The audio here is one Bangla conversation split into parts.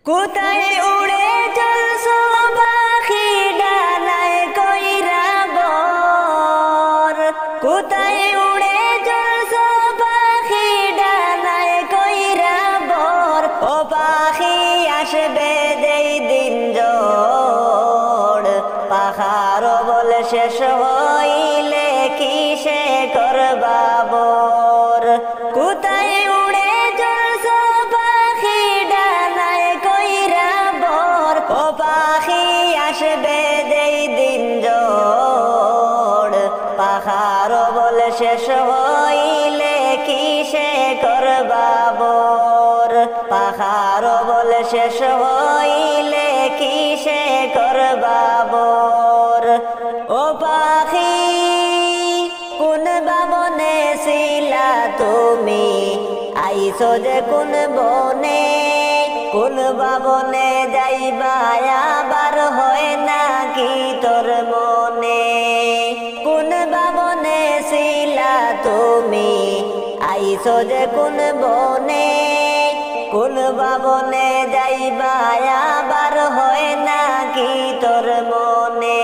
কোথায় উড়ে চলছো পাখি ডানায় কইরা বর, কোথায় উড়ে চলছো পাখি ডানায় কইরা বর। ও পাখি আসবে যেই দিন জোড়, পাখার বলে শেষ হইলে কিসে করবা বর। কোথায় উড়ে চলছো পাখি ডানায় কইরা বর। ও পাখি আসবে যেই দিন জোড়, পাখার বলে শেষ হইলে কিসে করবা বর। পাখার বলে শেষ হইলে কিসে করবা বর। ও পাখি কোন বাবনে ছিলা তুমি, আইছো যে কোন বনে। কোন বাবনে যাইবা আবার হয় নাকি তোর মনে। কোন বাবনে ছিলা তুমি, আইছো যে কোন বনে। কোন বাবনে যাইবা আবার হয় নাকি তোর মনে।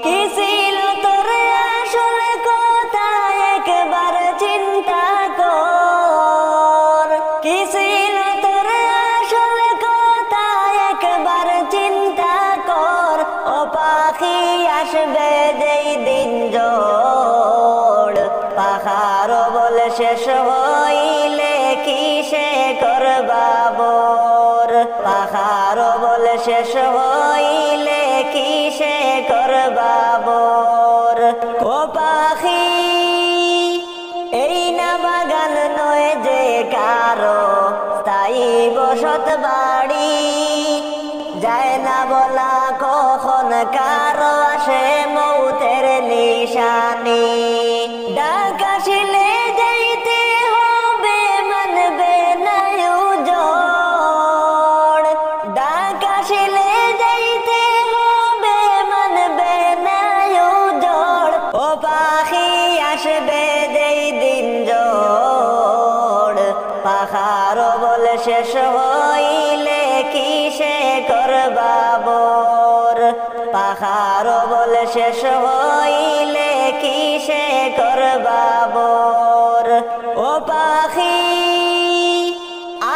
কি ছিল তোর আসল কথা একবার চিন্তা কর। কি ছিল তোর আসল কথা একবার চিন্তা কর। ও পাখি আসবে যেই দিন জোড়, পাখার বলে শেষ হইলে কিসে করবা বর। পাখার বলে শেষ হইলে কিসে করবা বর। ও পাখি এই না বাগান নয় যে কারো স্থায়ী বসত বাড়ি। যায় না বলা কখন কারো আসে মৌতের নিশানি। ডাক আসিলে যাইতে হবে মানবে না উজড়। ডাক আসিলে যাইতে হবে মানবে না উজড়। ও পাখি আসবে যেই দিন জোড়, পাখার বলে শেষ হইলে কিসে করবা বর। পাখার বলে শেষ হইলে কিসে করবা বর। ও পাখি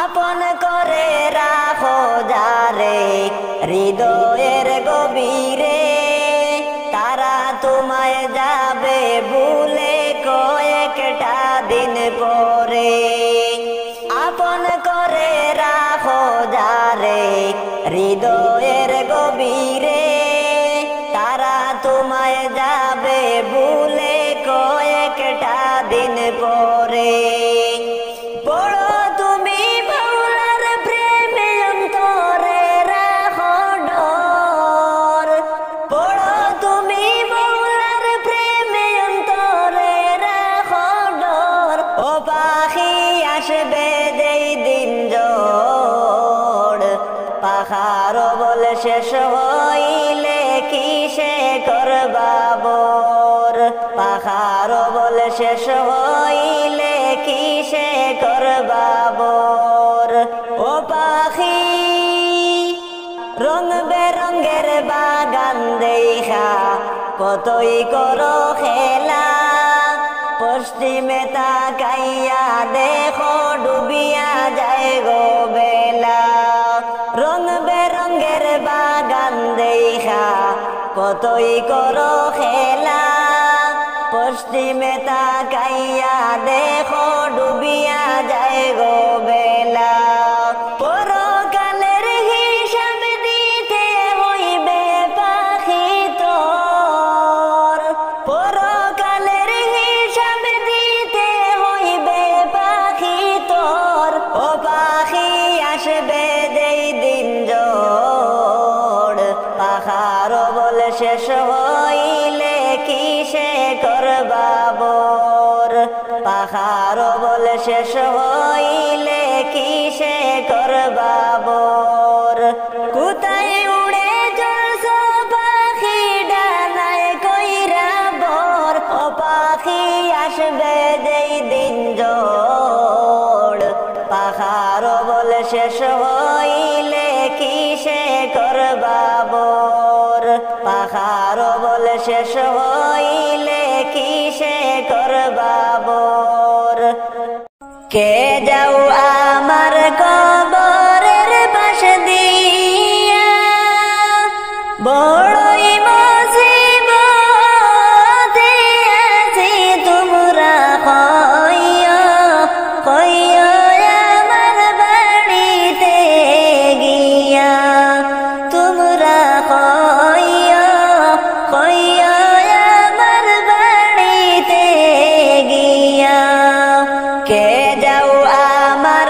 আপন করে রাখো যারে হৃদয়ের গভীরে, তারা তোমায় যাবে ভুলে কয়েকটা দিন পরে। আপন করে রাখো যারে হৃদয়ের গভীরে, তারা তোমায় যাবে ভুলে কয়েকটা দিন পরে। পড়ো তুমি বাউলার প্রেমে অন্তরে রাখো ডর। পড়ো তুমি বাউলার প্রেমে অন্তরে রাখো ডর। ও পাখি আসবে যেই দিন জোড়, পাখার বলে শেষ হইলে কিসে করবা বর। পাখার বলে শেষ হইলে কিসে করবা বর। ও পাখি রং বেরঙ্গের বাগান দেখা কতই করো খেলা। পশ্চিমে তাকাইয়া দেখো ডুবিয়া যায় গো বেলা। রং বেরঙ্গের বাগান দেখা কতই করো খেলা। পশ্চিমে তাকাইয়া দেখো ডুবিয়া যায় গো বেলা। পরকালের হিসাব দিতে হইবে পাখি তোর। পরকালের হিসাব দিতে হইবে পাখি তোর। ও পাখি আসবে যেই দিন জোড়, পাখার বলে শেষ হইলে কিসে করবা বর। পাখার বলে শেষ হইলে কিসে করবা বর। কোথায় উড়ে চলছো পাখি ডানায় কইরা বর। ও পাখি আসবে যেই দিন জোড়, পাখার বলে শেষ হয় হইলে কিসে করবা বোর, পাহাড় বল শেষ হইলে কিসে করবা বোর। কে যাও আমার কবরের পাশ দিয়া, বড়ই মুসিবতে আছি তোমরা কইও কইও আমার বাড়িতে গিয়া, তোমরা কইও কইও আমার বাড়িতে গিয়া। কে যাও আমার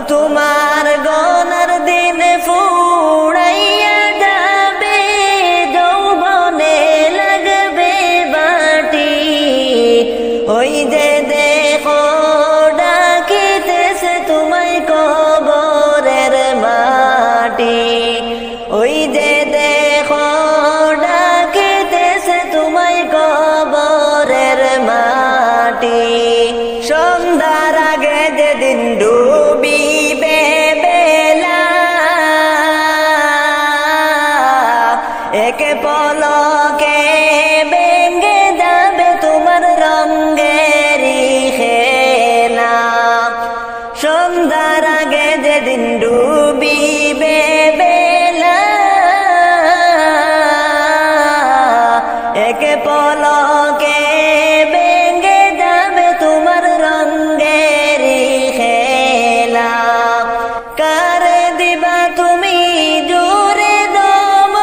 তোমার গনার দিন ফুড়াইয়া যাবে যৌবনে লাগবে বাটি ওই যে দেখো ডাকিতেছে তোমায় কবরের মাটি ওই যে দেখো ডাকিতেছে তোমায় কবরের মাটি সন্ধ্যার আগে যেদিন ডুবিবে বেলা একে পলকে ভেঙে যাবে তোমার রঙেরি খেলা সন্ধ্যার আগে যেদিন ডুবিবে বেলা একে পলকে ভেঙে যাবে তোমার রঙেরি খেলা কারে দিবা তুমি জোরে দম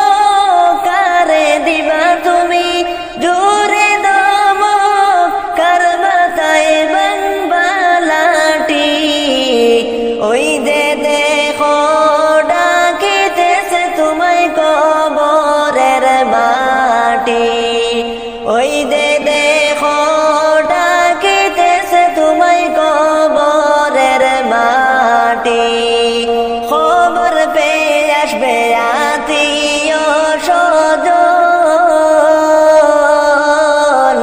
কারে দিবা তুমি জোরে দম কার মাথায় বাংলাটি ওই যে দেখো ডাকিতেছে তোমায় কবরের মাটি ওই যে দেখো ডাকিতেছে তোমায় কবরের মাটি খবর পেয়ে আসবে আত্মীয় স্বজন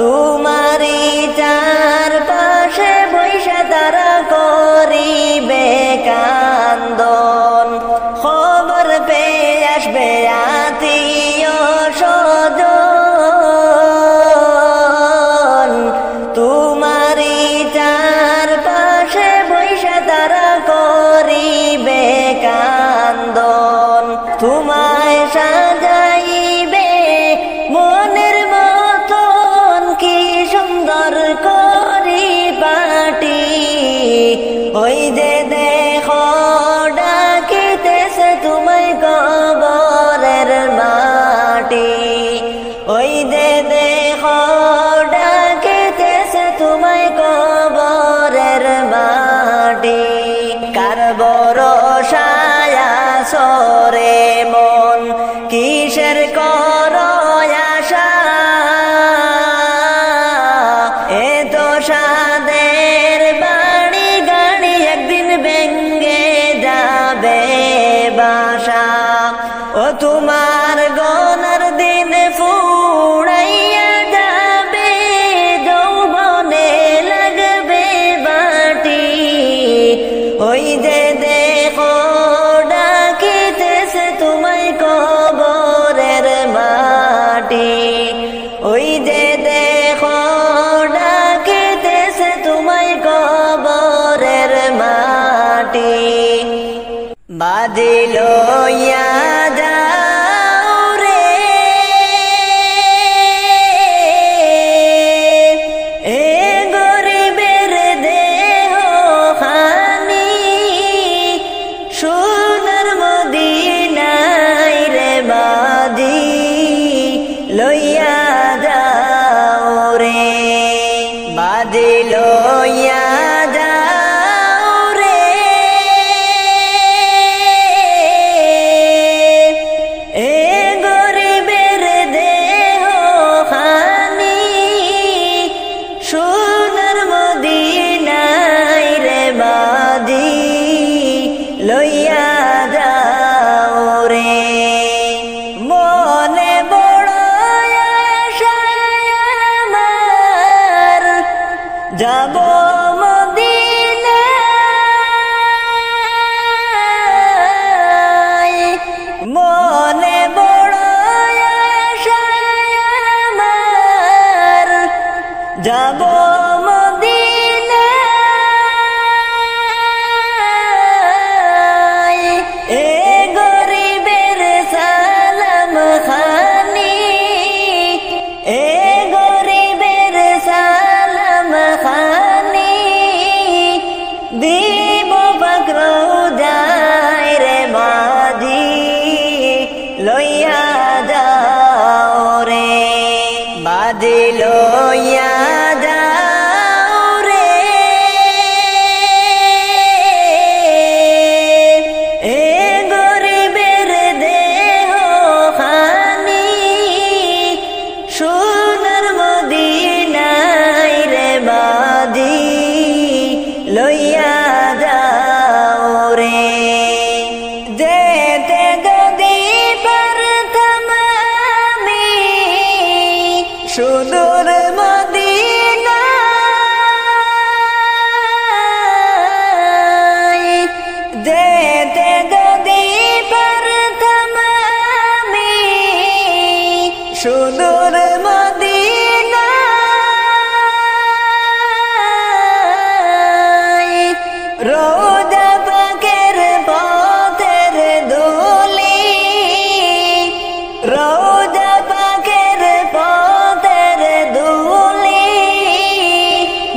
তোমারই চারপাশে বৈশা তারা করিবে কান্দন খবর পেয়ে আসবে আত্মীয় স্বজন তোমারই চারপাশে বৈশা তারা করিবে কান্দন তোমায় সাজাইবে মনের মতন কি সুন্দর করি পাটি ওই যে দেখো ডাকিতেছে তোমায় কবরের মাটি ওই যে দেখো ডাকিতেছে তোমায় কবরের মাটি কার ভরসায় সরে মন কিসের করো আশা এত সাদের বাড়ি গাড়ি একদিন ভেঙে যাবে বাসা ও তোমার গনার দিন ফুড়াইয়া যাবে যৌবনে লাগবে বাটি ওই যে দেখো ডাকিতেছে তোমায় কবরের মাটি ওই যে দেখো ডাকিতেছে তোমায় কবরের মাটি বাজি লইয়া যাও রে এ গরিবের দেহ খানি সোনার মদিনায় রে বাজি লইয়া যাও রে বাজি লইয়া যাও রে সুদূর মদিনায় রওজা পাকের পথের ধুলি রওজা পাকের পথের ধুলি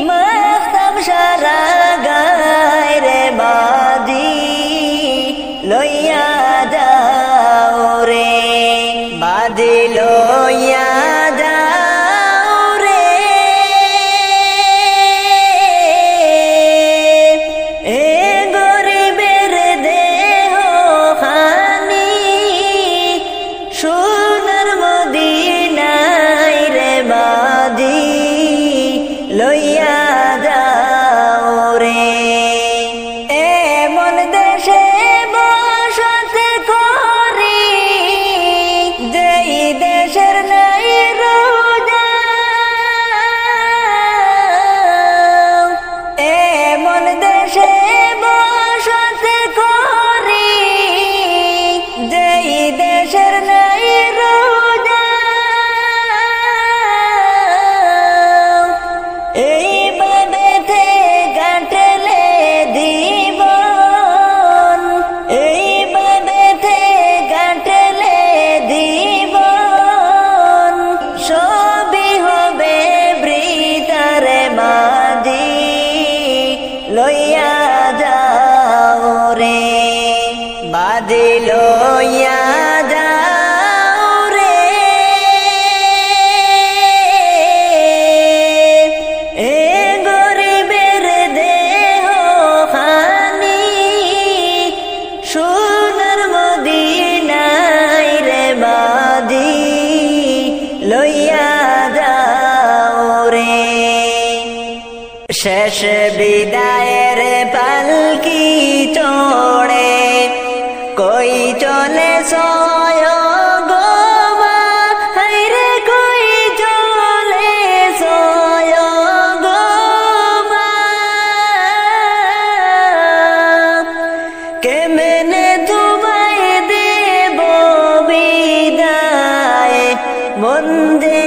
মাখতাম সারা গায় রে বাজি লইয়া যাও রে বাজি লইয়া যাও রে এ গরিবের দেহ খানি সোনার মদিনায় রে বাজি লইয়া যাও রে এমন দেশে বসত করি যেই দেশের নাই রোজা এমন দেশে বসত করি যেই দেশের নাই রোজা এইভাবেতে কাটলে জীবন এইভাবেতে কাটলে জীবন সবই হবে বৃতারে মাঝি লইয়া যাও রে বাজি লইয়া যাও রে এ গরিবের দেহ খানি সোনার মদিনায় রে বাজি লইয়া যাও রে শেষ বিদায়ের পালকি চড়ে কই চলে সয় গোমা হায়রে কই চলে সয় গোমা কেমনে তোমায় দেব বিদায় মন যে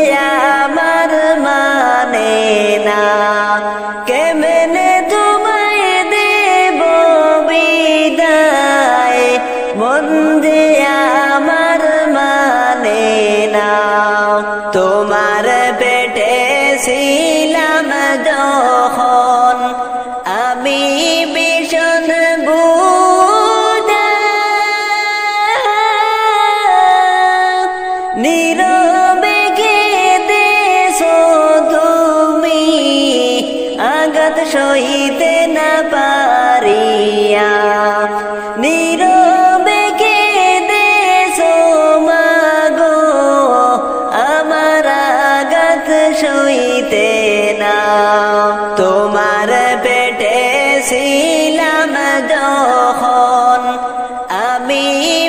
আমার মানে না কেমনে তোমায় দেব বিদায় মন যে আমার মানে না তোমার পেটে ছিলাম যখন আমি ভীষণ বুঝা নীরবে কেঁদেছো তুমি আঘাত সইতে না পারিয়া নীরবে কেঁদেছো মাগো আমার আঘাত সইতে না তোমার পেটে ছিলাম যখন আমি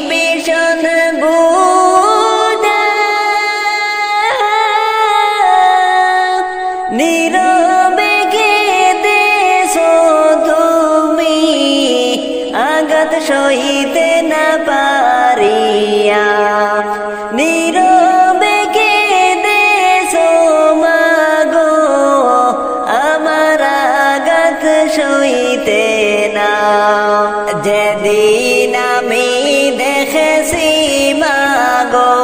ভীষণ বুঝা নীরবে কেঁদেছো তুমি আঘাত সইতে না পারিয়া নীরবে কেঁদেছো মাগো আমার আঘাত সইতে না যেদিন আমি দেখেছি মাগো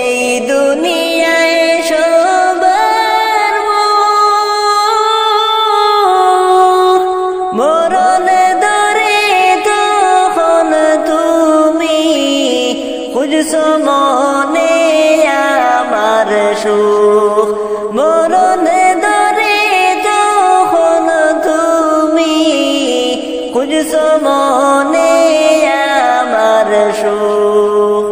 এই দুনিয়ায় সবার মরণ ধরে তখন তুমি খুঁজছো মনে আমার সুখ মরণ ধরে তখন তুমি খুঁজছো মনে আমার সুখ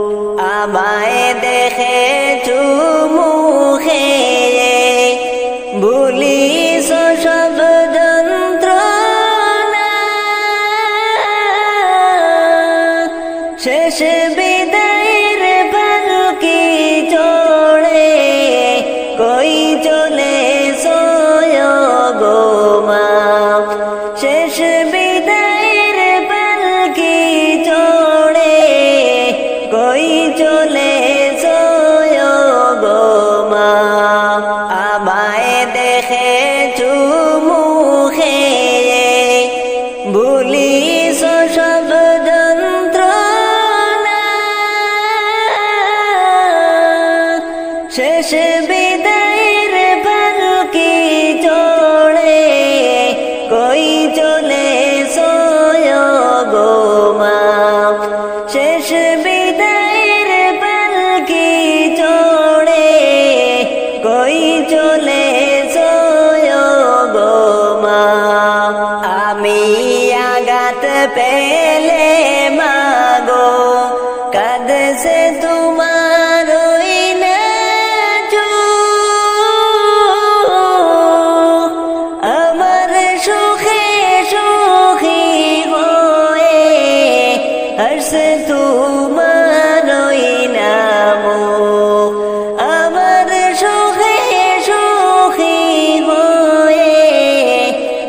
আমায় দেখে চুমুখে ভুলিস সব যন্ত্রণা শেষ বিদায়ের পালকি চড়ে কই চলে সোয় গোমা শেষ বিদায়ের পালকি চড়ে কই চলে সোয় আঘাত পেলে মাগো কাঁদছে তোমার ওই নাজু আমার সুখে সুখী হয়ে হর্ষে তোমার ওই নামো আমার সুখে সুখী হয়ে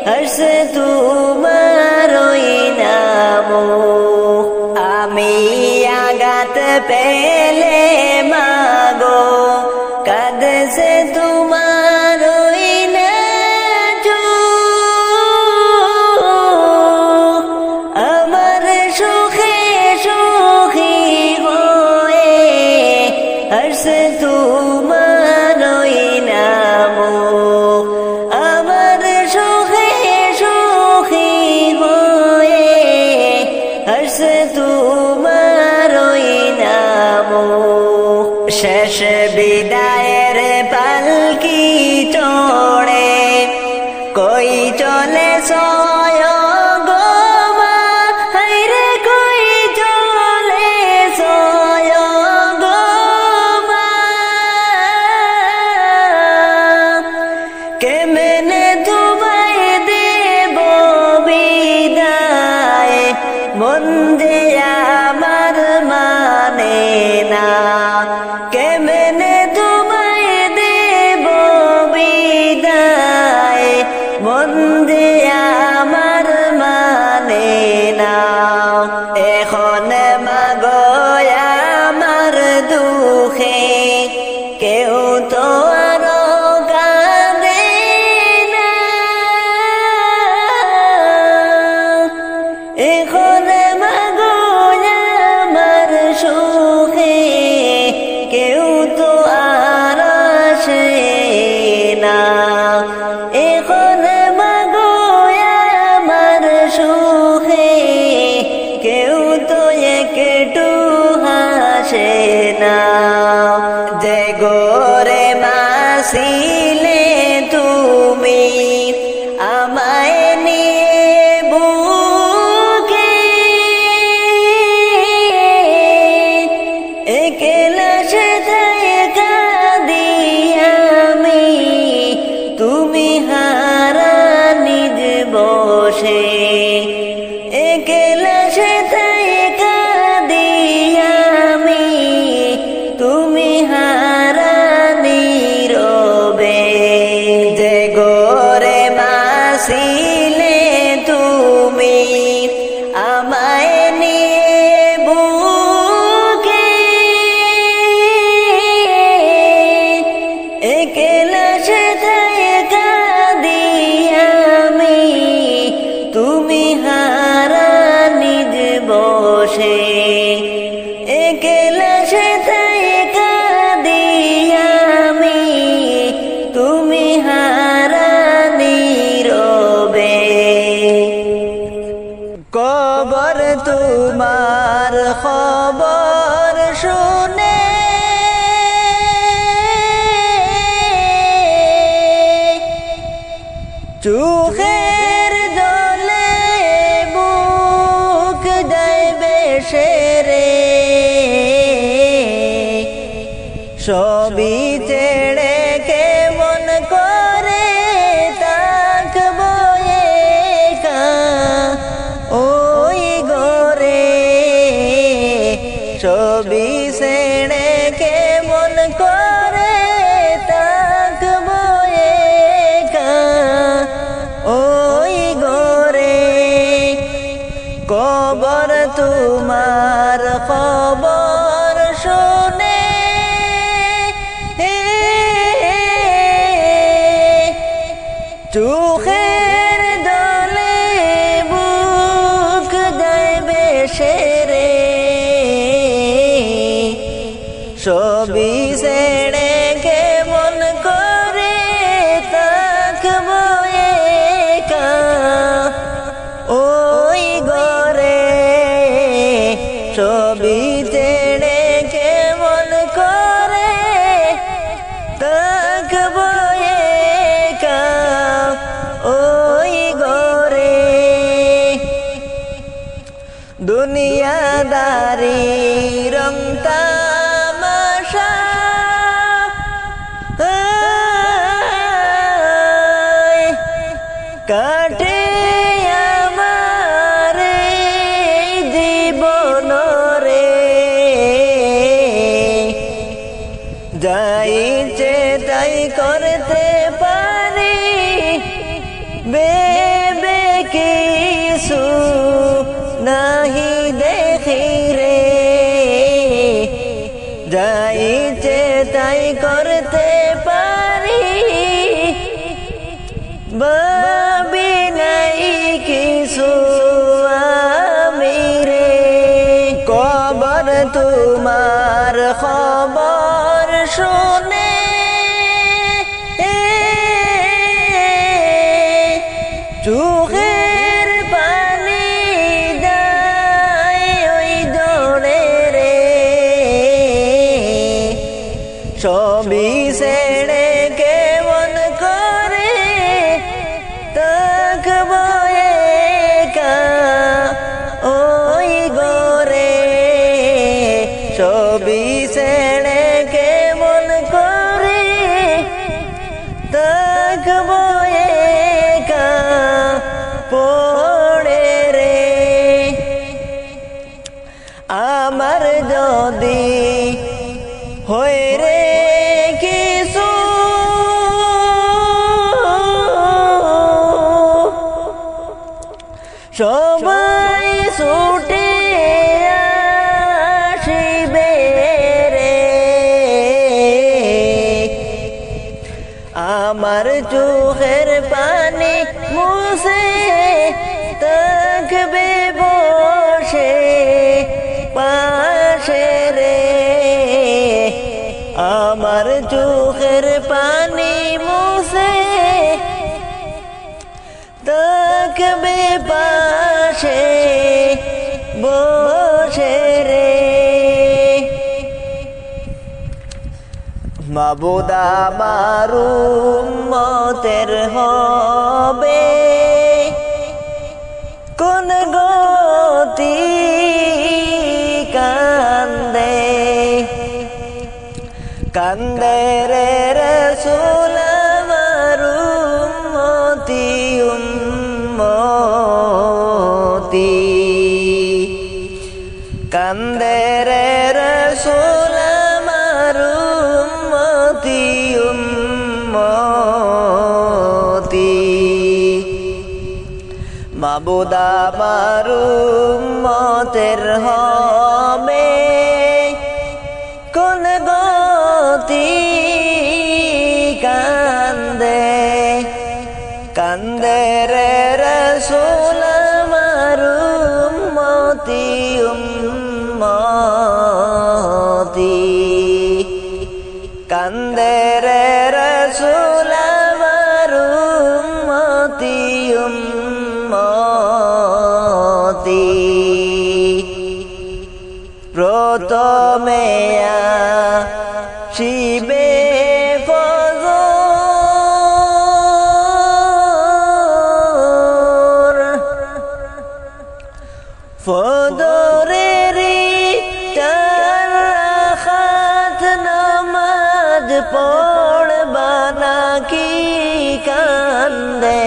হর্ষে তোমার ওই নামো আমি আঘাত পেলে মাগো কাঁদছে তোমার ওই নাজু আমার সুখে সুখী হয়ে হর্ষে তোমার ওই নামো আমার সুখে সুখী হয়ে হর্ষে তোমার ওই নামো শেষ বিদায়ের পালকি চড়ে কই চলে সয় গো মা হায়রে কই চলে সয় গো মা কেমনে তোমায় দেব বিদায় মন যে আমার মানে না কেমনে তোমায় দেব বিদায় মন যে আমার মানে না এখন মাগো আমার দুঃখে কেউ তো আরো কাঁদে না এখন মাগো আমার সুখে কেউ তো আর আসে না এখন মাগো আমার সুখে কেউ তো একটু হাসে না যে গোরে মাসিলে তুমি আমায় নিয়ে বুকে একলা সেথায় কাঁদি আমি তুমি হারা নিজ বসে একলা সেথায় কাঁদি আমি তুমি হারা নীরবে যে গোরে মাসিলে তুমি আমায় নিয়ে বুকে একলা সেথায় কাঁদি আমি তুমি হারা নিজ বসে একলা সেথায় কাঁদি আমি তুমি হারা নীরবে কবর তোমার খবর শুনে চোখের জলে বুক যাইবে সেরে সবই ছেড়ে কেমন করে থাকবো একা ওই ঘরে সবই ছেড়ে কেমন করে থাকবো একা ওই ঘরে কবর তোমার খবর শুনে চোখের দলে বুক যাইবে সেরে সবই ছেড়ে কেমন করে থাকবো একা ওই ঘরে সবই ছেড়ে কেমন করে থাকবো একা ওই ঘরে দুনিয়াদারি রং তামাশা কাটে আমার জীবন রে যাইছে তাই করতে পারি বেবে কিছু নাহি দেখি রে যাইছে তাই করতে পারি ভাবি নাই কিছু আমি রে কবর তোমার খবর শুনে চোখের পানি দেয় ওই দৌড়ে রে সবই ছেড়ে কেমন করে থাকবো একা ওই ঘরে সবই ছেড়ে কেমন করে থাকবো একা পড়ে রে আমার যদি হয়ে রে কিছু সবাই ছুটে আসিবে রে আমার চোখের পানি মুছে থাকবে বসে পাশে রে আমার চোখের পানি মুছে থাকবে পাশে বসে রে মাবুদ আমার উম্মতের হবে কোন গতি কান্দে কান্দে রে রাসূল আমার উম্মতি উম্মতি কান্দে রে রাসূল আমার উম্মতি উম্মতি মাবুদ আমার উম্মতের হবে কোন গতি কান্দে কান্দে রে রাসূল আমার উম্মতি উম্মতি কান্দে রে রাসূল আমার উম্মতি উম্মতি প্রথমে আসিবে ফজর ফজরেরই চার রাকাত নামাজ পড়বা নাকি কান্দে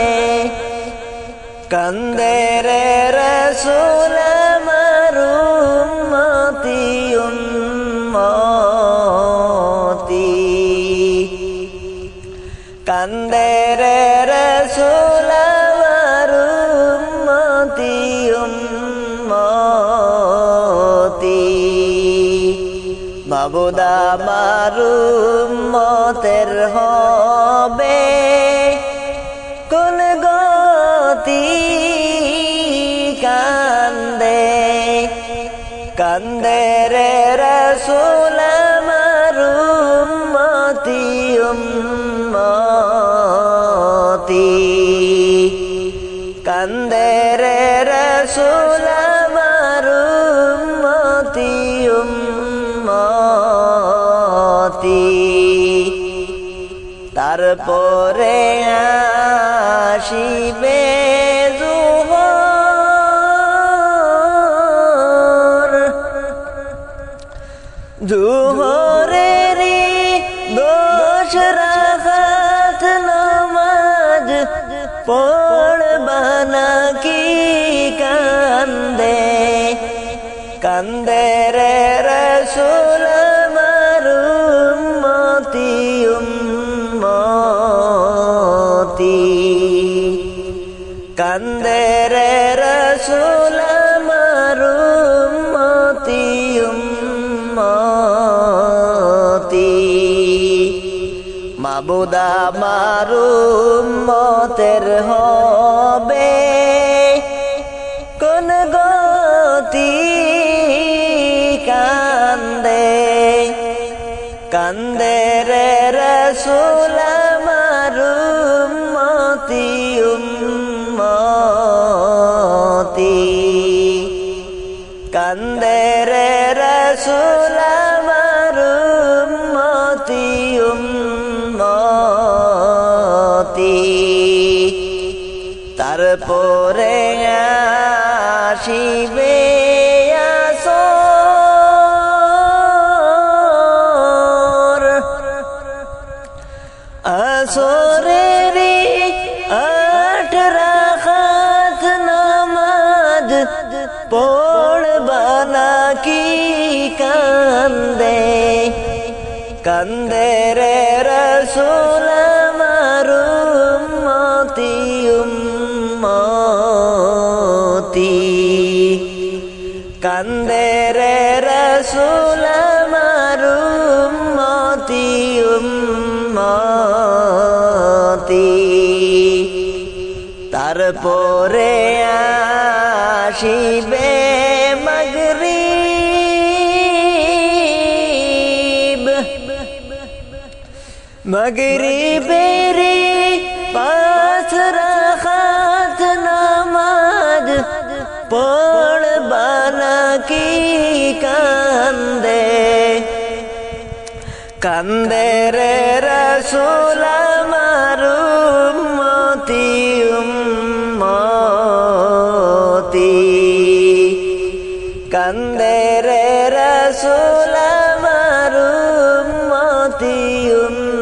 কান্দে রে রাসূল আমার উম্মতি উম্মতি কান্দে রে রাসূল আমার উম্মতি উম্মতি মাবুদ আমার উম্মতের হবে কোন গতি কান্দে কান্দে রে রাসূল আমার উম্মতি উম্মতি কান্দে রে রাসূল আমার উম্মতি উম্মতি তারপরে আসিবে জোহর জোহরেরি 10 রাকাত নামাজ পড়বা নাকি কান্দে কান্দে রে রাসূল আমার উম্মতি উম্মতি কান্দে রে রাসূল আমার উম্মতি উম্মতি মাবুদ আমার উম্মতের হবে কোন গতি কান্দে কান্দে রে রাসূল আমার উম্মতি উম্মতি কান্দে রে রাসূল আমার উম্মতি উম্মতি তারপরে আসিবে আসরেরি 8 রাকাত নামাজ পড়বা নাকি কান্দে কান্দে রে রাসূল আমার উম্মতি উম্মতি কান্দে রে রাসূল আমার উম্মতি উম্মতি তারপরে আসিবে মাগরিব মাগরিবেরি 5 রাকাত নামাজ পড়বা নাকি কান্দে কান্দে রে রাসূল আমার উম্মতি উম্মতি কান্দে রে রাসূল আমার উম্মতি উম্মতি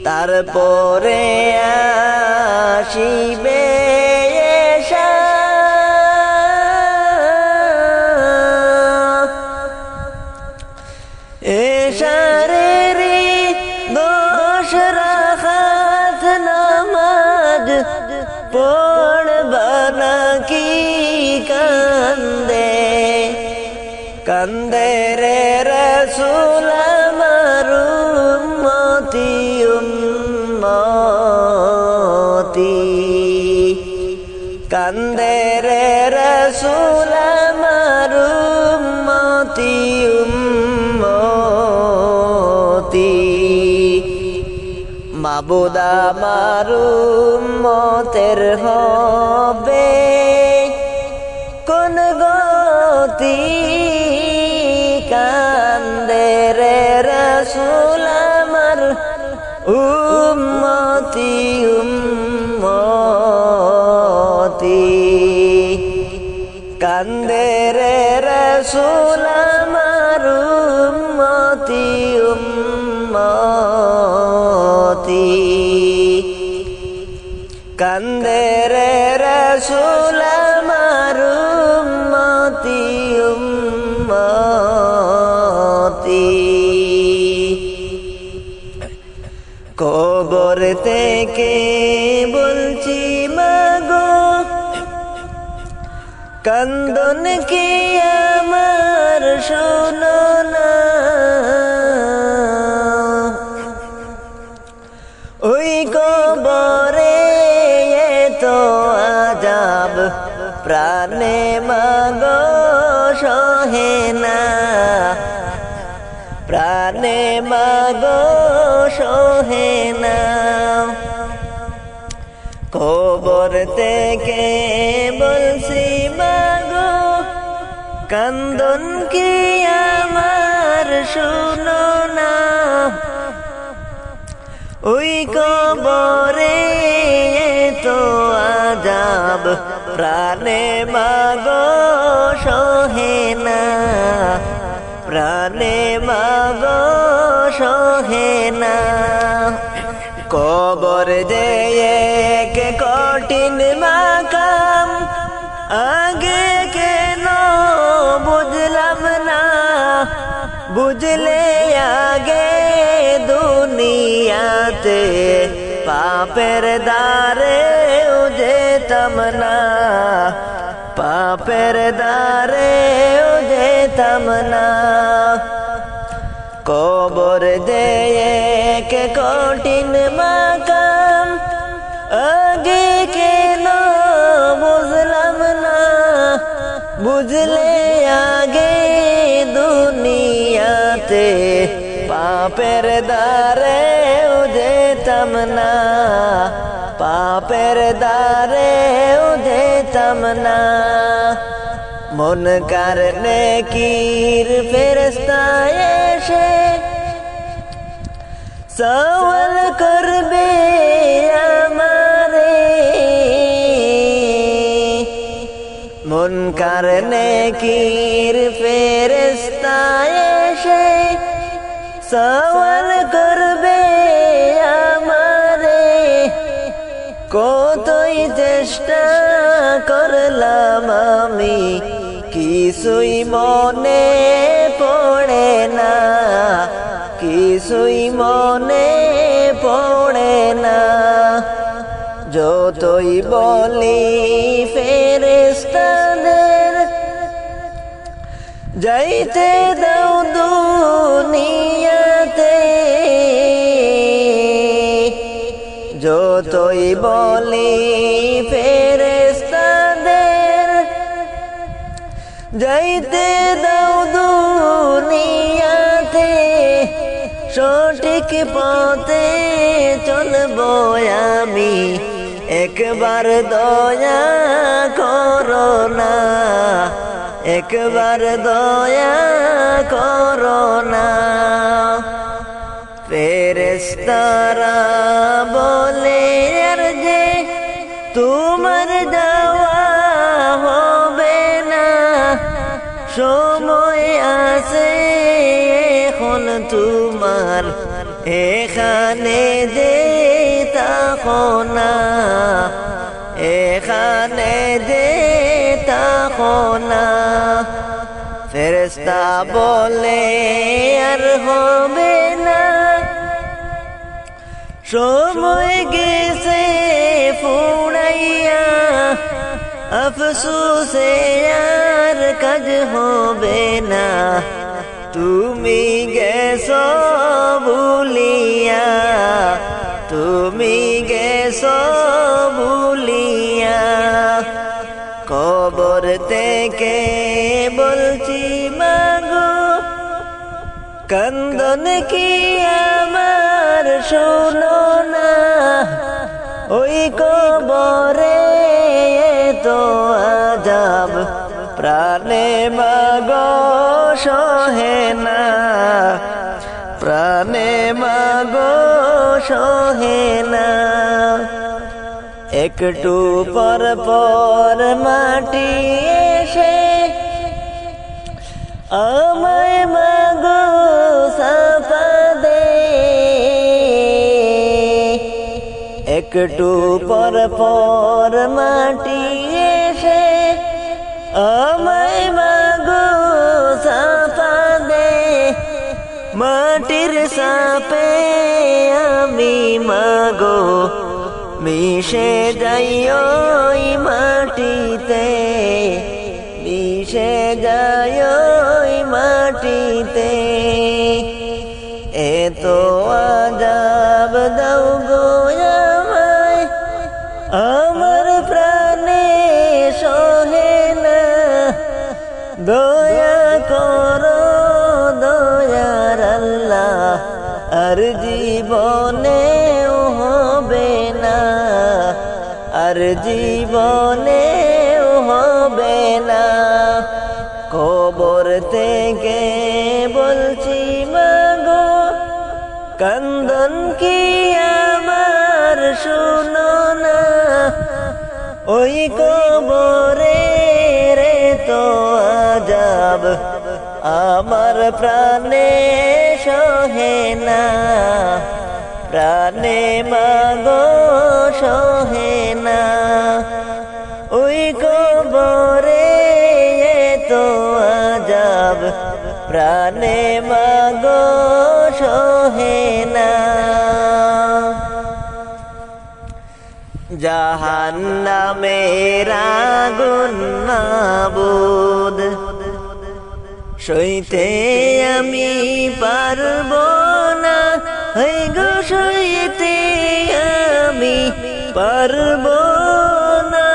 তারপরে আসিবে এশারেরি 10 রাকাত নামাজ পড়বা নাকি কান্দে কান্দে রে রাসূল আমার উম্মতি উম্মতি কান্দে রে রাসূল আমার উম্মতি উম্মতি মাবুদ আমার উম্মতের হবে কোন গতি কান্দে রে রাসূল আমার উম্মতি উম্মতি কান্দে রে রাসূল আমার উম্মতি উম্মতি কান্দে রে রাসূল আমার উম্মতি উম্মতি কবর থেকে বলছি মাগো কান্দন কি আমার শোনো না ওই কবরে তো আযাব প্রাণে মাগো সহে না প্রাণে মাগো সহে না কবর থেকে বলছি মাগো কান্দন কি আমার শোনো না ওই কবরে তো আযাব প্রাণে মাগো না প্রাণে মাগো সহে না কবর যে এক কঠিন মাকাম আগে কেন বুঝলাম না বুঝলে আগে দুনিয়াতে পাপের দ্বারে যেতাম না পাপের দ্বারে যেতাম না কবর যে এক কঠিন মাকাম আগে কেন বুঝলাম না বুঝলে আগে দুনিয়াতে পাপের দ্বারে যেতাম না পাপের দ্বারে যেতাম না মন কারণে কির ফেরেশতা এসে সওয়াল করবে আমারে মন কারণে কির ফেরেশতা এসে সওয়াল করবে আমারে কতই চেষ্টা করলাম আমি কিছুই মনে পড়ে না কিছুই মনে পড়ে না যতই বলি ফেরেশতাদের যাইতে দাও দুনিয়াতে যতই বলি ফেরেশতাদের যাইতে দাও দুনিয়াতে সঠিক পথে চলবো আমি একবার দয়া করো না একবার দয়া করো না ফেরেশতারা বলে আর যে তোমার যাওয়া হবে না সময় আছে এখন তোমার এখানে যে থাকো না এখানে যে থাকো না ফেরেশতা বলে আর হবে না সময় গেছে ফুরাইয়া আফসোসে আর কাজ হবে না তুমি গেছো ভুলিয়া তুমি গেছো ভুলিয়া কবর থেকে বলছি মাগো কান্দন কি আমার শোনো না ওই কবরে তো আজাব প্রাণে মাগো সহে না প্রাণে মাগো সহে না একটু পর পর মাটি এসে আমায় মাগো সাফা দে একটু পর পর মাটি এসে আমায় মাগো সাফা দে মাটির সাপে আমি মাগো মিশে যাই ওই মাটিতে মিশে যাই ওই মাটিতে এত আজাব দাও গো আমায় আমার প্রাণে সহে না দয়া করো দয়ার আল্লাহ আর জীবনে হবে না আর জীবনে হবে না কবর থেকে বলছি মাগো কান্দন কি আমার শুনো না ওই কবরে রে তো আজাব আমার প্রাণে সহে না, প্রাণে মাগো সহে না। ওই কবরে তো আজাব, প্রাণে মাগো সহে না। জাহান্নামের আগুন মাবুদ, সইতে আমি পারব না, হায় গো সইতে আমি পারব না।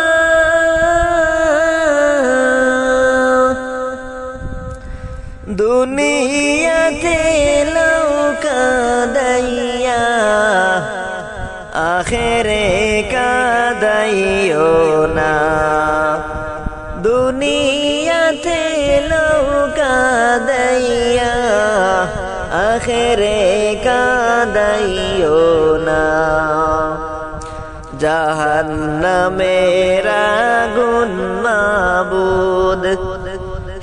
দুনিয়াতে নৌকা দাইয়া, আখেরে কাদাইও না। দুনিয়াতে নৌকা দাইয়া, আখেরে কাদাইও না। জাহান্নামের আগুন মাবুদ,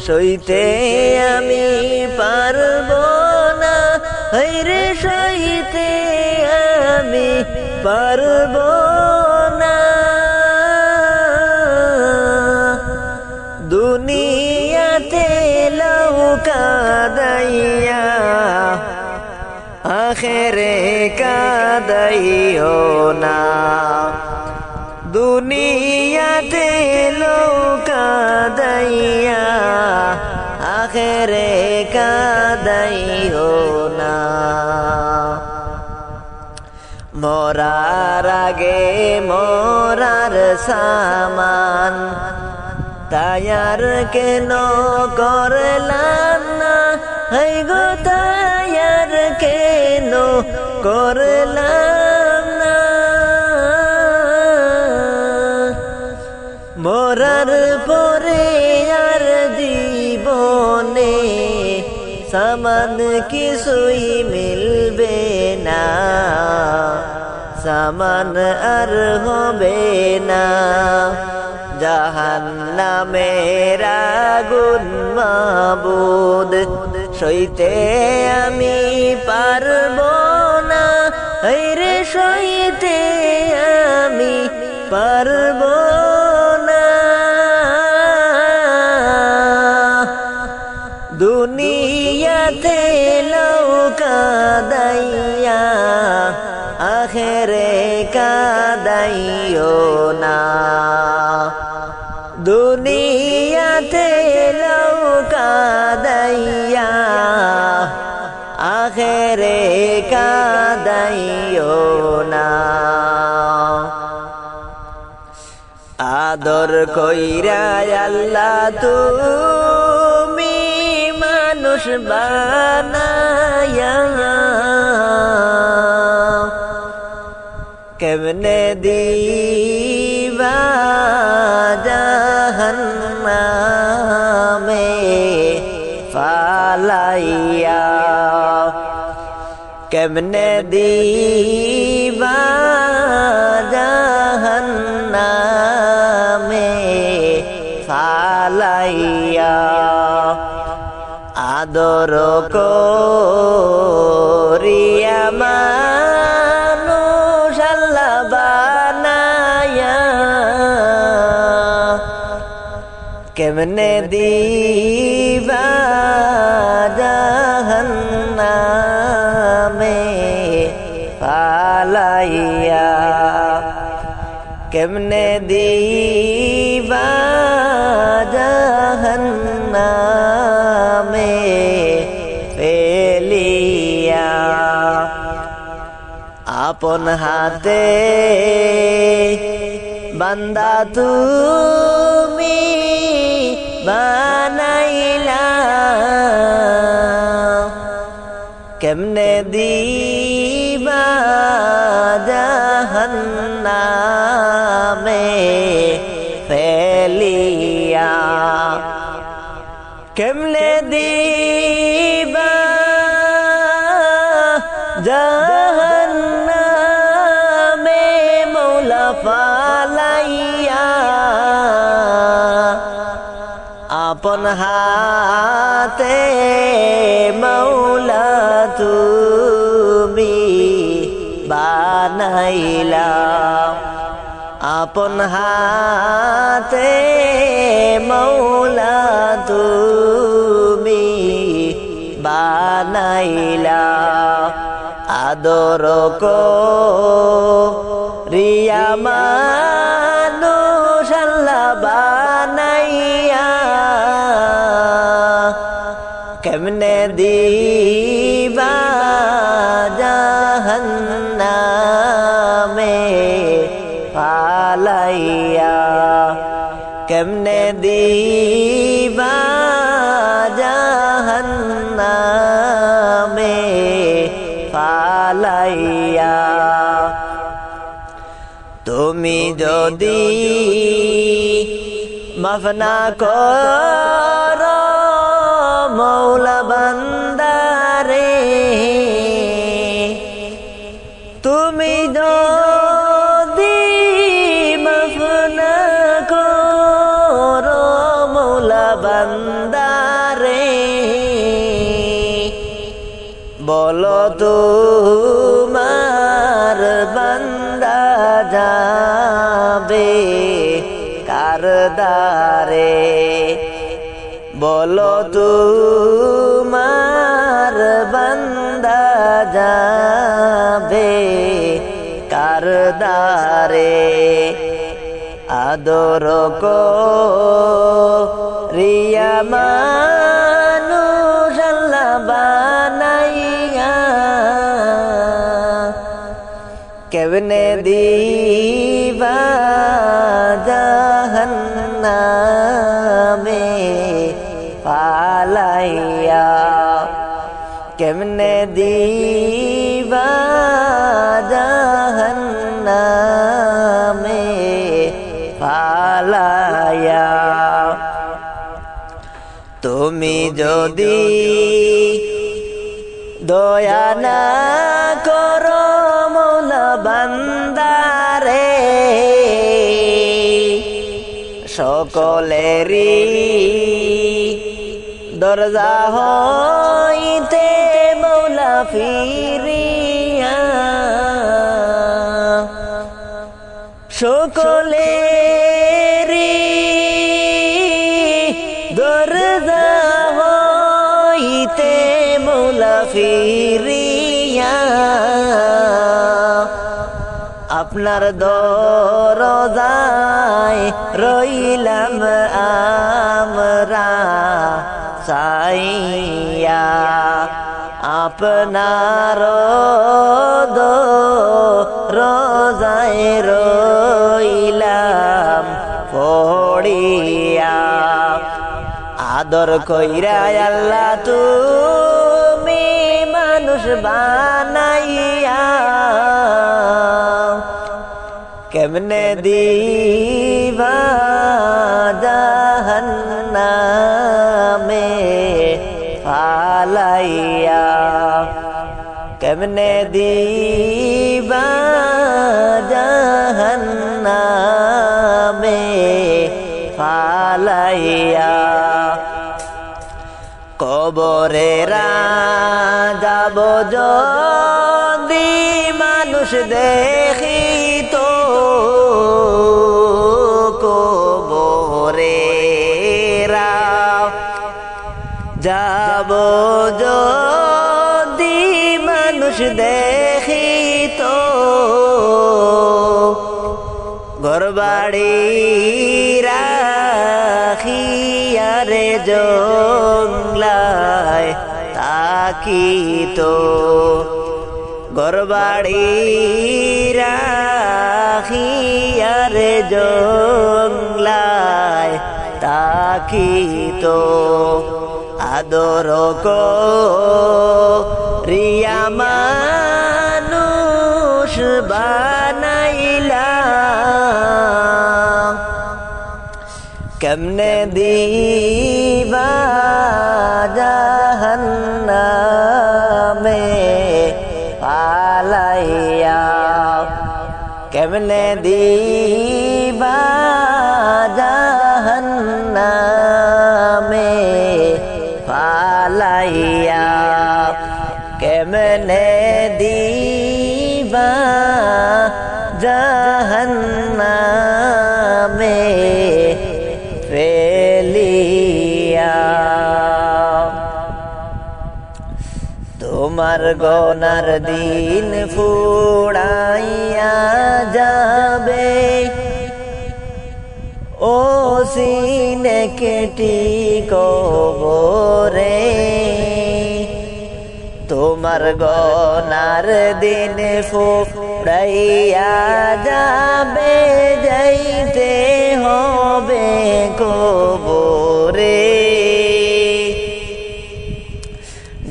সইতে আমি পারব না, হায়রে সইতে আমি পারব না। দুনিয়াতে নৌকা দাইয়া, আখেরে কাদাইও না। দুনিয়াতে নৌকা দাইয়া, আখেরে কাদাইও না। মরার আগে মরার সামান তায়ার কেন করলাম না, হায় গো তায়ার কেন করলাম না। মরার পরে আর জীবনে সামান কিছুই মিলবে না, সামান আর হবে না। জাহান্নামের আগুন মাবুদ, সইতে আমি পারব না, হায়রে সইতে আমি পারব না। দুনিয়াতে নৌকা দাইয়া, আখেরে কাদাইও না। দুনিয়াতে নৌকা দাইয়া, আখেরে কাদাইও না। আদর কইরা আল্লাহ তুমি মানুষ বানায়া, কেমনে দিবা জাহান্নামে ফালাইয়া, কেমনে দিবা জাহান্নামে ফালাইয়া। আদর করিয়া মানুষ আল্লাহ বানায়া, কেমনে দিবা জাহান্নামে ফালাইয়া, কেমনে দিবা জাহান্নামে ফেলিয়া। আপন হাতে বান্দা তুমি বানাইলা, কেমনে দিবা জাহান্নামে ফেলিয়া, কেমনে দিবা জাহান্নামে মৌলা ফালাইয়া। আপন হাতে মৌলা তুমি বানাইলা আপন হাতে মৌলা তুমি বানাইলা আদর করিয়া মানুষ আল্লাহ বানাইয়া কেমনে দিবা জাহান্নামে ফালাইয়া কেমনে দিবা জাহান্নামে ফালাইয়া তুমি যদি মাফ না করো মৌলা বান্দারে তুমি যদি মাফ না করো মৌলা বান্দারে বলো তোমার বান্দা যাবে কার দারে বলো তোমার বান্দা যাবে কার দারে আদর করিয়া মানুষ আল্লাহ বানাইয়া কেমনে দিবা জাহান্নামে ফালাইয়া কেমনে দিবা জাহান্নামে ফালাইয়া তুমি যদি দয়া না করো মৌলা বান্দারে সকলেরই দরজা হইতে মৌলা ফিরিয়া সকলেরই দরজা হইতে মৌলা ফিরিয়া আপনার দরজায় রইলাম আমরা চাইয়া আপনার দরজায় রইলাম পড়িয়া আদর কইরা আল্লাহ তুমি মানুষ বানাইয়া কেমনে দিবা জাহান্নামে ফালাইয়া কেমনে দিবা জাহান্নামে ফালাইয়া কবরে যাব যদি মানুষ দেখিত কবরে যাব যদি মানুষ দেখিত ঘরবাড়ি রাখিয়ারে জংলায় তাকিত ঘরবাড়ি রাখিয়ারে জংলায় তাকিত আদর করিয়া মানুষ বানাইলা কেমনে দিবা জাহান্নামে ফালাইয়া কেমনে দিবা জাহান্নামে গনার দিন ফুড়াইয়া যাবে ও সিনে কেটি কবরে তোমার গনার দিন ফুড়াইয়া যাবে যাইতে হবে কবরে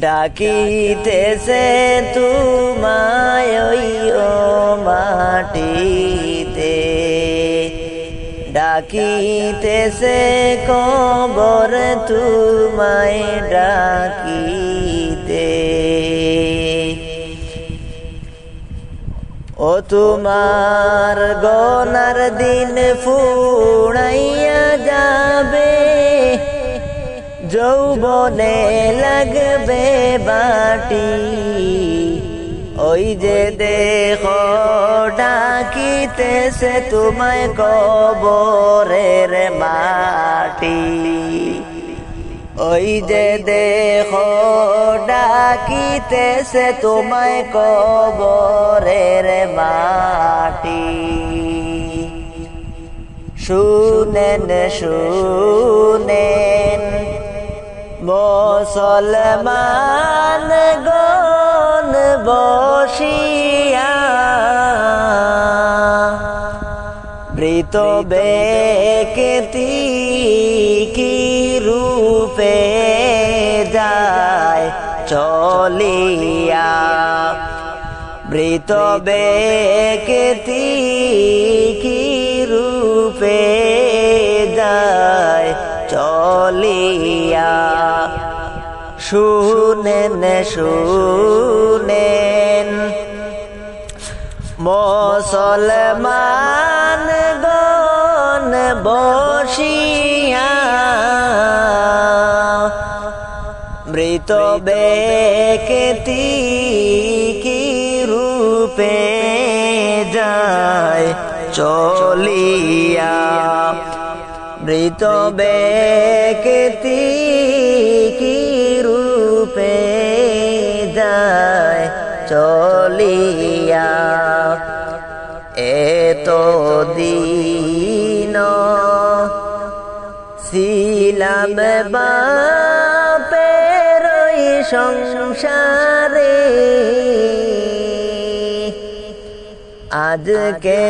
ডাকিতেছে তোমায় ওই ও মাটিতে ডাকিতেছে কবর তোমায় ডাকিতে ও তোমার গনার দিন ফুড়াইয়া যাবে যৌবনে লাগবে বাটি ওই যে দেখো ডাকিতেছে তোমায় কবরের মাটি ওই যে দেখো ডাকিতেছে তোমায় কবরের মাটি শুনেন শুনেন মুসলমান গণ বসিয়া মৃত ব্যক্তি কি রূপে যায় চলিয়া মৃত ব্যক্তি কি রূপে যায় চলিয়া শুনেন শুনেন মুসলমান গণ বসিয়া মৃত ব্যক্তি কি রূপে যায় চলিয়া মৃত ব্যক্তি কি রূপে যায় চলিয়া এত দিন ছিলাম বাপের ওই সংসারে আজকে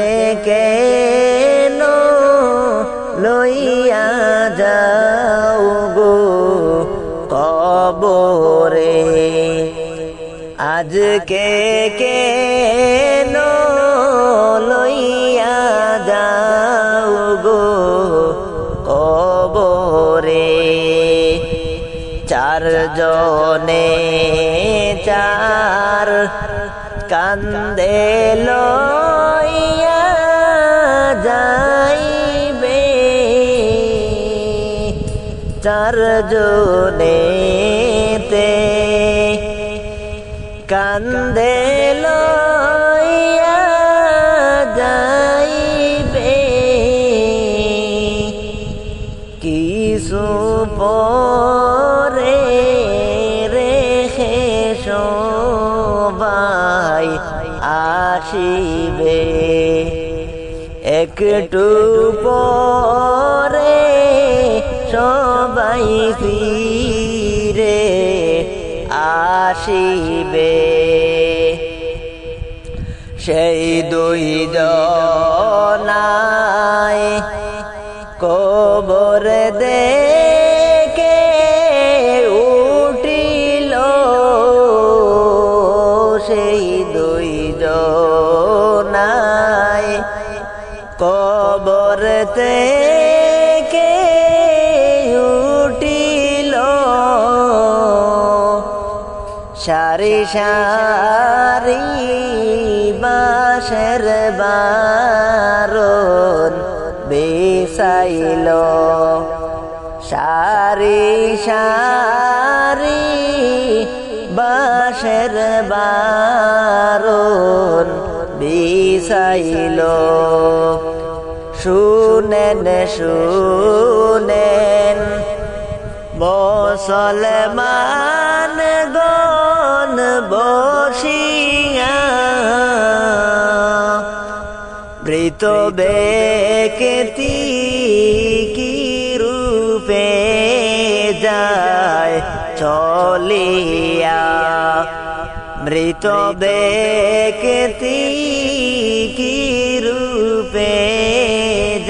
কেন লইয়া যাও গো কবরে আজকে কেন লইয়া যাও গো কবরে চার জনে চার কান্দে লইয়া যাইবে চার জনেতে কান্দে লইয়া যাইবে কিছু পরে রেখে সবাই আসিবে একটু পরে সবাই ফিরে আসিবে সেই দুই জনায় কবর দেখে উঠিল সেই দুই জনায় কবর থেকে উঠিল সারি সারি বাঁশের বারণ বিছাইল সারি সারি বাঁশের বারণ বিছাইল শুনেন শুনেন মুসলমান গণ বসিয়া মৃত ব্যক্তি কি রূপে যায় চলিয়া মৃত ব্যক্তি কি রূপে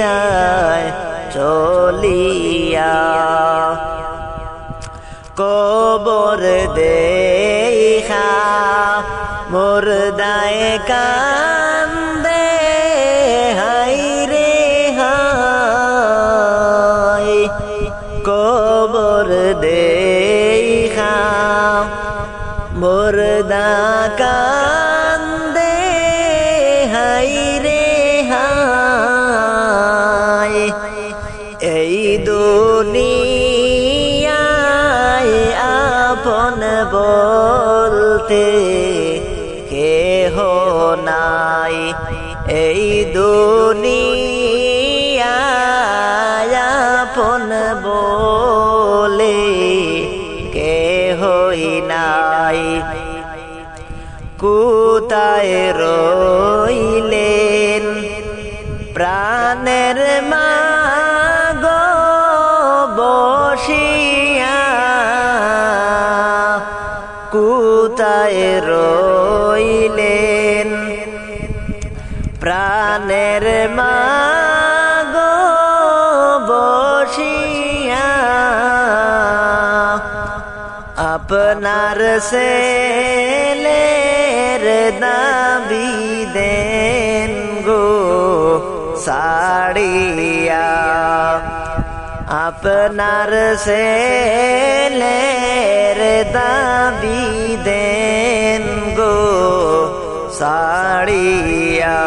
যায় চলিয়া কবর দেখা মুর্দায় কান্দে হায় রে হায় কবর দেখা মুর্দা কান্দে হায় রে হায় এই দুনিয়ায় আপন বলতে কেহ নাই এই দুনিয়ায় আপন বলে কেহই নাই কোথায় রইলেন প্রাণের মাগো বসিয়া কোথায় রইলেন প্রাণের মাগো বসিয়া আপনার ছেলের দাবি দেন গো সাড়িয়া আপনার ছেলের দাবি দেন গো সাড়িয়া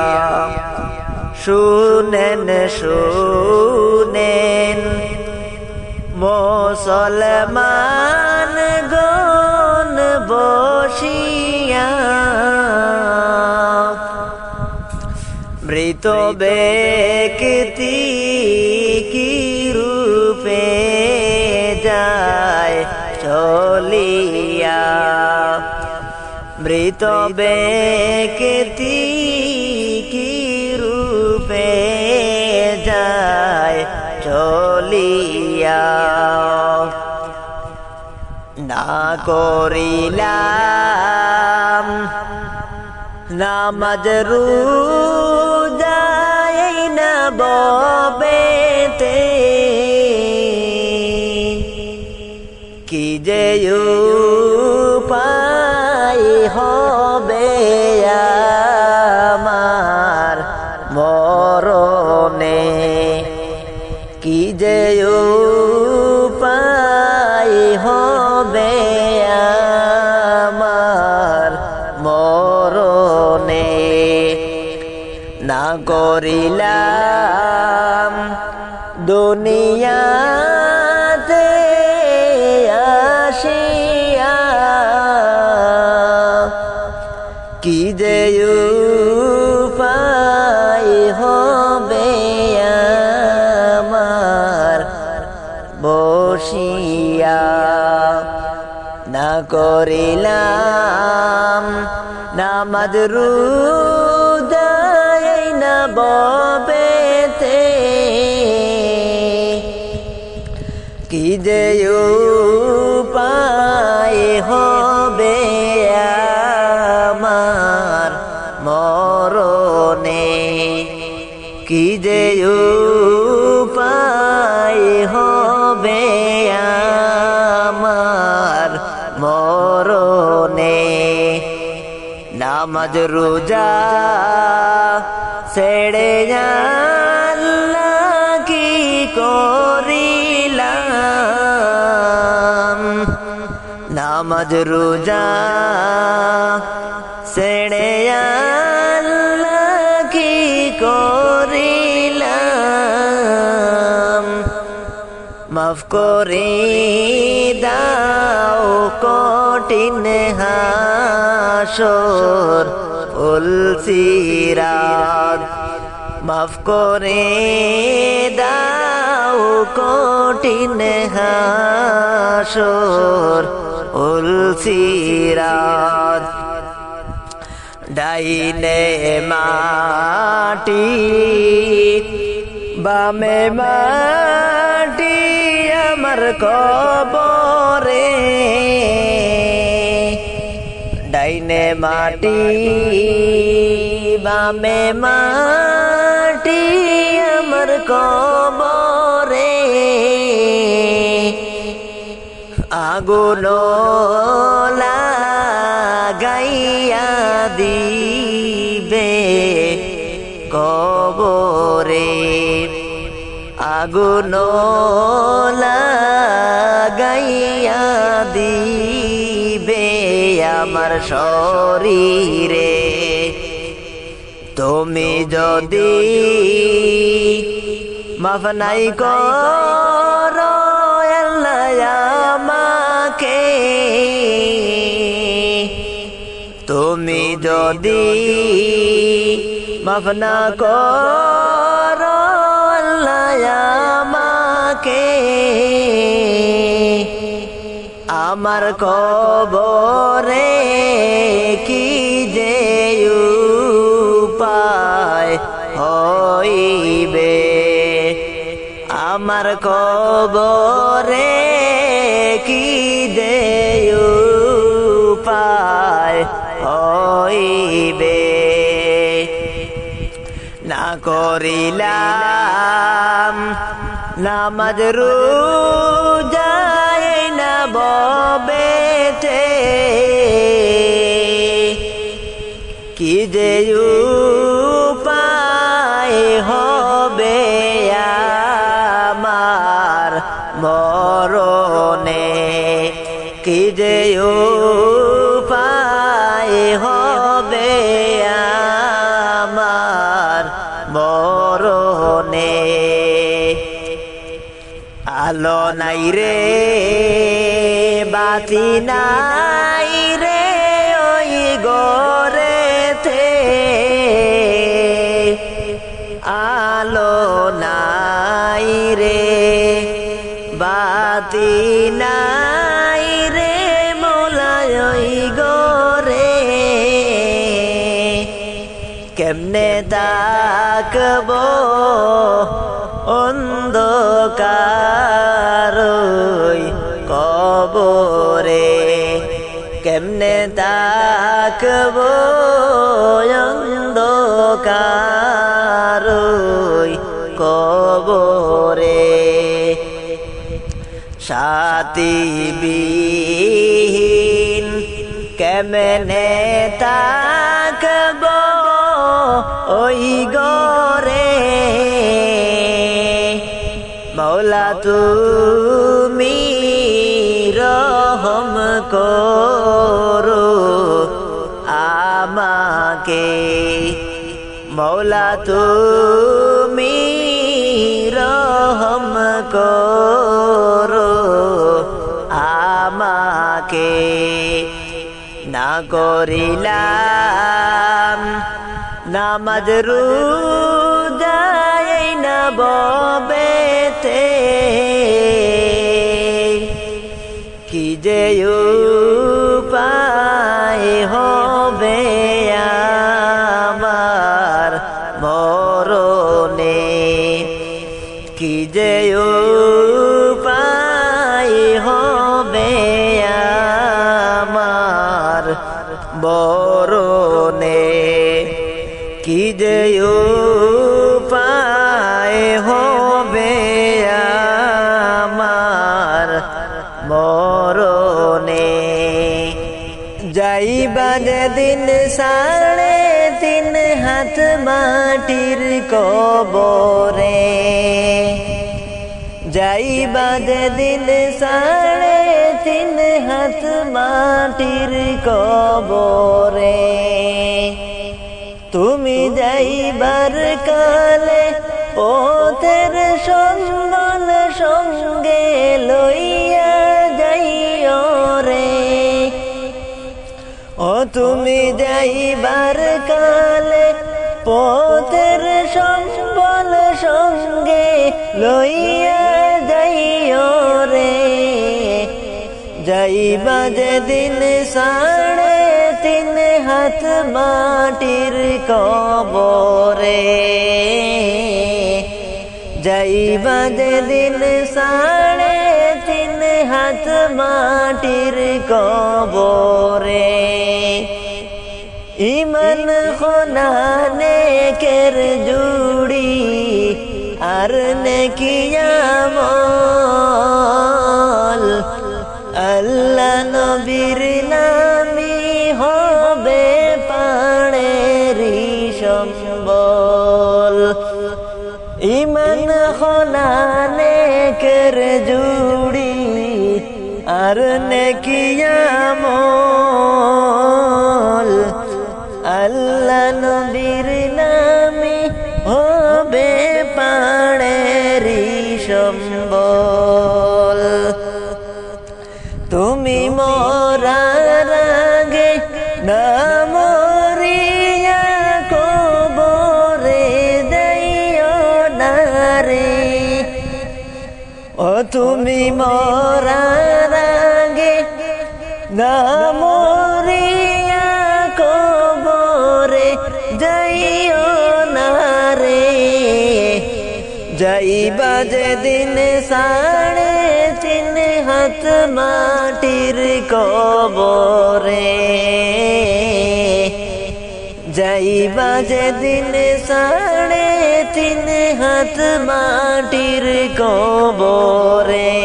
শুনেন শুনেন মুসলমান গণ বসিয়া মৃত ব্যক্তি কি রূপে যায় চলিয়া মৃত ব্যক্তি কি রূপে যায় চলিয়া না করিলাম নামাজ রোজা না ববেতে কি যে উপায় হবে আমার মরণে কি যে উপায় হবে আমার মরণে না করিলাম দুনিয়াতে আসিয়া কি যে উপায় হবে আমার বসিয়া না করিলাম নামাজ রোজা না ববেতে কি যে উপায় হবে আমার মরণে কি যে উপায় হবে আমার মরণে নামাজ রোজা ছেড়ে আল্লাহ কি করিলাম নামাজ রোজা ছেড়ে আল্লাহ কি করিলাম মাফ করে দাও কঠিন হাসর ফুলসিরাত মাফ করে দাও কঠিন হাসর ফুলসিরাত ডাইনে মাটি বামে মাটি আমার কবরে, ডাইনে মাটি বামে মাটি আমার কবরে, আগুন লাগাইয়া দিবে কবরে, আগুন লাগাইয়া দিবে আমার শরীরে। তুমি যদি মাফ নাই করো আল্লাহ আমাকে, তুমি যদি মাফ না করো আল্লাহ আমাকে, আমার কবরে কি যে উপায় হইবে, আমার কবরে কি যে উপায় হইবে। না করিলাম নামাজ রোজা না ববেতে, কি যে উপায় হবে আমার মরণে, কি যে উপায় হবে আমার মরণে। আলো নাই রে বাতি নাই রে ওই গরেতে, আলো নাই রে বাতি নাই রে মোলা ওই গরে, কেমনে তাকবো অন্ধকার কবরে, কেমনে তাকবো অন্ধকার কবরে। সাথী বিহীন কেমনে তাকবো ওই গরে, মৌলা তুমি রহম করো আমাকে, মৌলা তুমি রহম করো আমাকে। না করিলাম নামাজ রোজা না ববেতে, কি যে উপায় হবে আমার মরণে, কি যে উপায় হবে আমার মরণে, কি যে উপায় হবে আমার মরণে। যাইবা যেদিন 3.5 হাত মাটির কবরে, যাইবা যেদিন 3.5 হাত মাটির কবরে, তুমি যাইবার কালে পথের সম্বল সঙ্গে লইয়া যাইও রে, ও তুমি যাইবার কালে পথের সম্বল সঙ্গে লইয়া যাইও রে, যাইবা যেদিন 3.5 হাত মাটির কবরে যাইবা যেদিন 3.5 হাত মাটির কবরে ইমান খোনানে কের জুড়ি আর নেকি আমল আল্লাহ নবীর নামি হবে পাড়েরি সম্বল ইমান খোনানে কের জুড়ি আর নেকি আমল আল্লাহ নবীর নামি হবে পাড়েরি সম্বল তুমি মরার আগে না মরিয়া কবরে যাইও না রে ও তুমি মরার আগে না মরিয়া কবরে যাইও না রে যাইবা যেদিন 3.5 হাত মাটির কবরে যাইবা যেদিন 3.5 হাত মাটির কবরে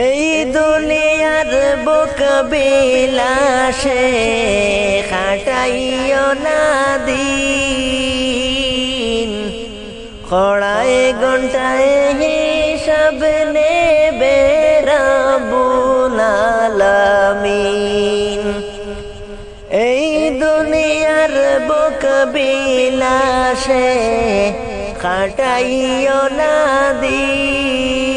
এই দুনিয়ার বুক বিলাসে খাটাইও না দিন খড়ায় ঘন্টায় হিসাব নেবে রাব্বুল আলামিন এই দুনিয়ার বুক বিলাসে খাটাইও না দিন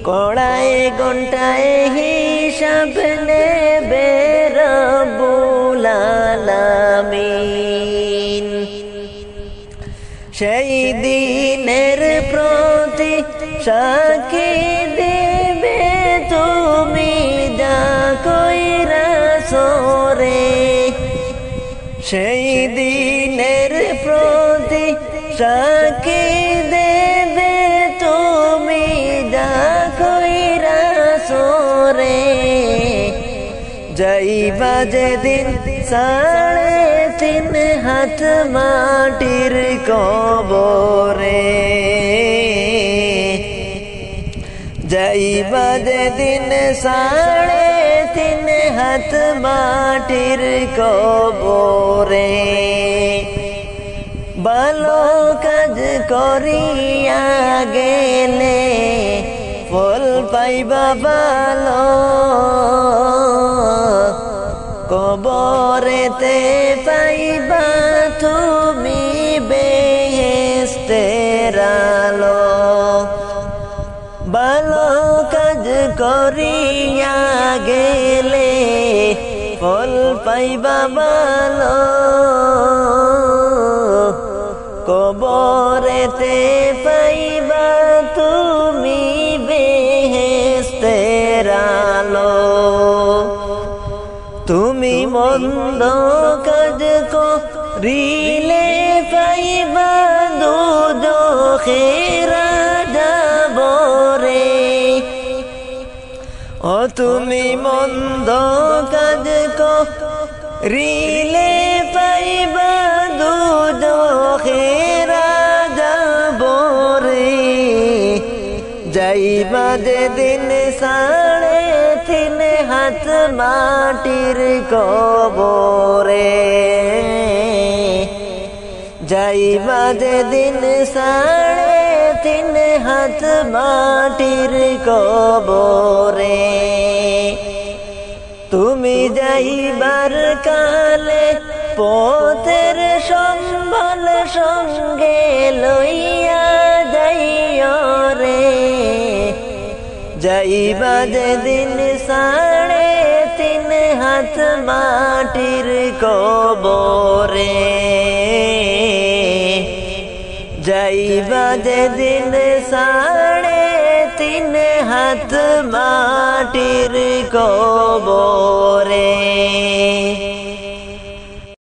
কড়ায় ঘন্টায় হিসাব নেবে রাব্বুল আলামিন সেই দিনের প্রতি সাক্ষী দেবে তুমি যা কইরাছো রে সেই দিনের প্রতি সাক্ষী দেবে তুমি যা কইরাছো রে যাইবা যেদিন 3.5 হাত মাটির কবরে যাইবা যেদিন 3.5 হাত মাটির কবরে ভালো কাজ করিয়া গেলে ফল পাইবা ভালো কবরেতে পাইবা তুমি বেহেশতের আলো ভালো কাজ করিয়া গেলে ফল পাইবা ভালো কবরেতে পাইবা তুমি বেহেশতের আলো তুমি মন্দ কাজ করিলে পাইবা দুজখের আযাব রে ও তুমি মন্দ কাজ করিলে পাইবা দুজখের আযাব রে যাইবা যেদিন 3.5 হাত মাটির কবরে যাইবা যেদিন 3.5 হাত মাটির কবরে তুমি যাইবার কালে পথের সম্বল সঙ্গে লইয়া যাইও রে যাইবা যেদিন 3.5 হাত মাটির কবরে যাইবা যেদিন 3.5 হাত মাটির মাটির কবরে